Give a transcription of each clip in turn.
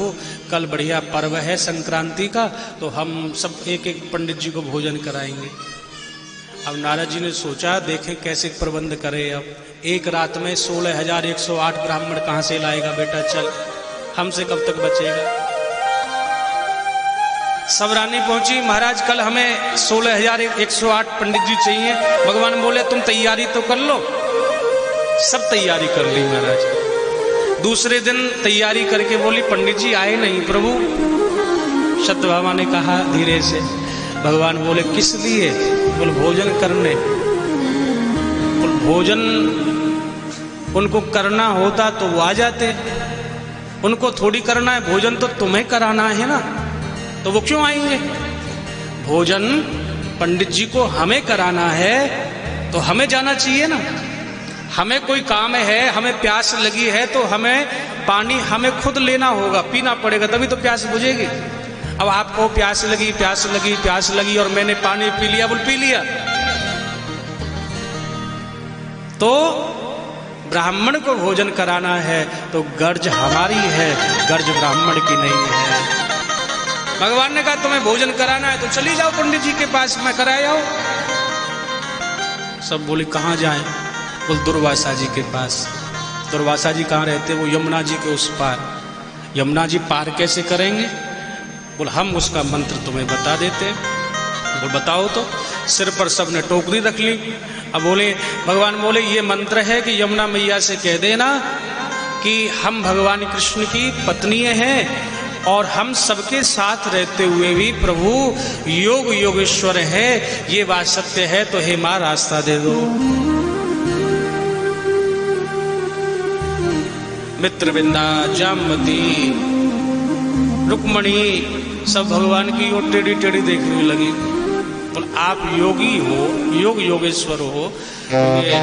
प्रभु कल बढ़िया पर्व है संक्रांति का, तो हम सब एक एक पंडित जी को भोजन कराएंगे। अब नारद जी ने सोचा देखें कैसे प्रबंध करें। अब एक रात में 16,108 ब्राह्मण कहाँ से लाएगा बेटा, चल हमसे कब तक बचेगा। सब रानी पहुंची, महाराज कल हमें 16,108 पंडित जी चाहिए। भगवान बोले तुम तैयारी तो कर लो। सब तैयारी कर ली महाराज। दूसरे दिन तैयारी करके बोली पंडित जी आए नहीं प्रभु। सत्यभामा ने कहा धीरे से। भगवान बोले किस लिए? बोले भोजन करने। बोले भोजन उनको करना होता तो वो आ जाते, उनको थोड़ी करना है, भोजन तो तुम्हें कराना है ना, तो वो क्यों आएंगे? भोजन पंडित जी को हमें कराना है तो हमें जाना चाहिए ना। हमें कोई काम है, हमें प्यास लगी है तो हमें पानी हमें खुद लेना होगा, पीना पड़ेगा, तभी तो प्यास बुझेगी। अब आपको प्यास लगी प्यास लगी प्यास लगी और मैंने पानी पी लिया, बोल पी लिया, तो ब्राह्मण को भोजन कराना है तो गर्ज हमारी है, गर्ज ब्राह्मण की नहीं है। भगवान ने कहा तुम्हें भोजन कराना है तो चली जाओ पंडित जी के पास, मैं कराया आओ। सब बोले कहाँ जाएं? बोल दुर्वासा जी के पास। दुर्वासा जी कहाँ रहते? वो यमुना जी के उस पार। यमुना जी पार कैसे करेंगे? बोल हम उसका मंत्र तुम्हें बता देते। बोल बताओ तो। सिर पर सबने टोकरी रख ली। अब बोले भगवान बोले ये मंत्र है कि यमुना मैया से कह देना कि हम भगवान कृष्ण की पत्नी हैं और हम सबके साथ रहते हुए भी प्रभु योग योगेश्वर है, ये बात सत्य है, तो हे मां रास्ता दे दो। मित्रविंदा, जामवती, रुक्मणी सब भगवान की ओर टेढ़ी टेढ़ी देखने लगी। तो आप योगी हो, योग योगेश्वर हो, ये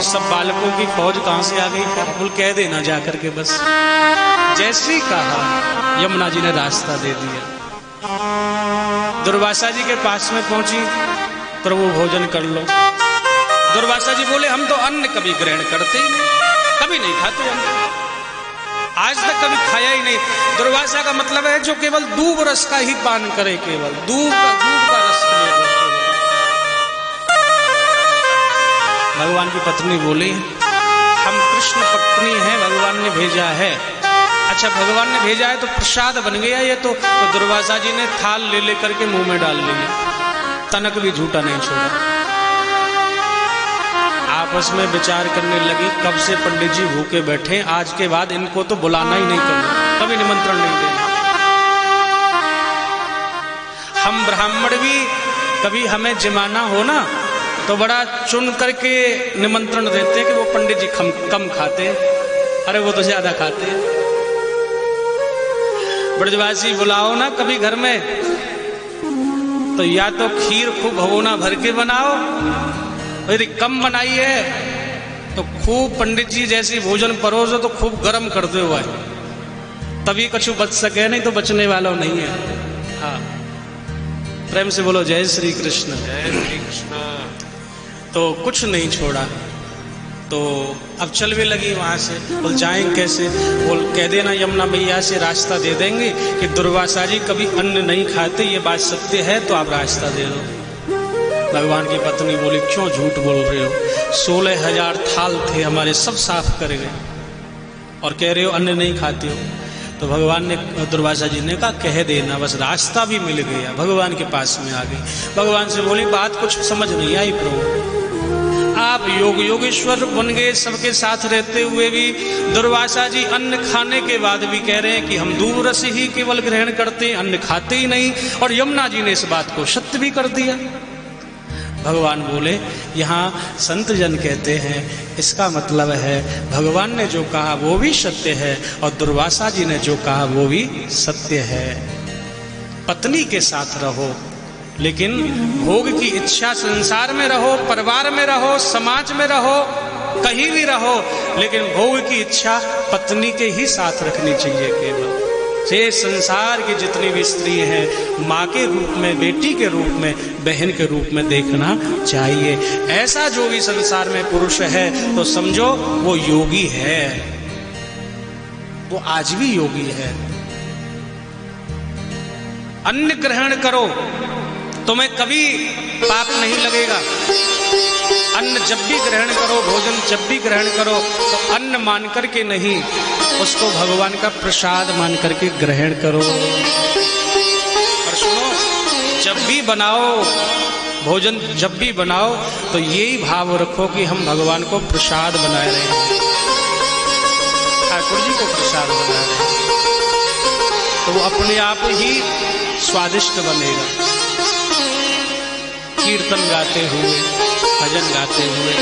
सब बालकों की फौज कहां से आ गई? बोल कह देना जाकर के बस। जैसे कहा यमुना जी ने रास्ता दे दिया। दुर्वासा जी के पास में पहुंची, प्रभु भोजन कर लो। दुर्वासा जी बोले हम तो अन्न कभी ग्रहण करते ही नहीं, कभी नहीं खाते हम, आज तक कभी खाया ही नहीं। दुर्वासा का मतलब है जो केवल दूब रस का ही पान करे, केवल दूब का रस ले। भगवान की पत्नी बोली हम कृष्ण पत्नी हैं, भगवान ने भेजा है। अच्छा भगवान ने भेजा है तो प्रसाद बन गया ये तो दुर्वासा जी ने थाल ले लेकर के मुंह में डाल लिया, तनक भी झूठा नहीं छोड़ा। आपस में विचार करने लगी कब से पंडित जी भूखे बैठे, आज के बाद इनको तो बुलाना ही नहीं करना, कभी निमंत्रण नहीं देना। हम ब्राह्मण भी कभी हमें जमाना हो ना तो बड़ा चुन करके निमंत्रण देते हैं कि वो पंडित जी कम खाते, अरे वो तो ज्यादा खाते। ब्रजवासी बुलाओ ना कभी घर में तो या तो खीर खूब भगोना भर के बनाओ, यदि कम बनाई है तो खूब पंडित जी जैसी भोजन परोसो तो खूब गर्म करते हुए, तभी कछु बच सके, नहीं तो बचने वाला नहीं है। हाँ प्रेम से बोलो जय श्री कृष्ण। जय श्री कृष्ण। तो कुछ नहीं छोड़ा, तो अब चल भी लगी वहां से। बोल जाएं कैसे? बोल कह देना यमुना मैया से रास्ता दे देंगे कि दुर्वासा जी कभी अन्न नहीं खाते, ये बात सत्य है, तो आप रास्ता दे दो। भगवान की पत्नी बोली क्यों झूठ बोल रहे हो, 16,000 थाल थे हमारे, सब साफ कर गए और कह रहे हो अन्न नहीं खाते हो। तो भगवान ने, दुर्वासा जी ने कहा कह देना, बस रास्ता भी मिल गया, भगवान के पास में आ गई। भगवान से बोली बात कुछ समझ नहीं आई प्रभु, आप योग योगेश्वर बन गए, सबके साथ रहते हुए भी दुर्वासा जी अन्न खाने के बाद भी कह रहे हैं कि हम दूब रस ही केवल ग्रहण करते, अन्न खाते ही नहीं, और यमुना जी ने इस बात को सत्य भी कर दिया। भगवान बोले यहाँ संत जन कहते हैं इसका मतलब है भगवान ने जो कहा वो भी सत्य है और दुर्वासा जी ने जो कहा वो भी सत्य है। पत्नी के साथ रहो, लेकिन भोग की इच्छा, संसार में रहो, परिवार में रहो, समाज में रहो, कहीं भी रहो, लेकिन भोग की इच्छा पत्नी के ही साथ रखनी चाहिए केवल। से संसार की जितनी भी स्त्री हैं माँ के रूप में, बेटी के रूप में, बहन के रूप में देखना चाहिए। ऐसा जो भी संसार में पुरुष है तो समझो वो योगी है, वो आज भी योगी है। अन्न ग्रहण करो, तुम्हें कभी पाप नहीं लगेगा। अन्न जब भी ग्रहण करो, भोजन जब भी ग्रहण करो, तो अन्न मान करके नहीं, उसको भगवान का प्रसाद मान करके ग्रहण करो। और सुनो, जब भी बनाओ भोजन, जब भी बनाओ तो यही भाव रखो कि हम भगवान को प्रसाद बना रहे हैं, ठाकुर जी को प्रसाद बना रहे हैं, तो वो अपने आप ही स्वादिष्ट बनेगा। कीर्तन गाते हुए, भजन गाते हुए,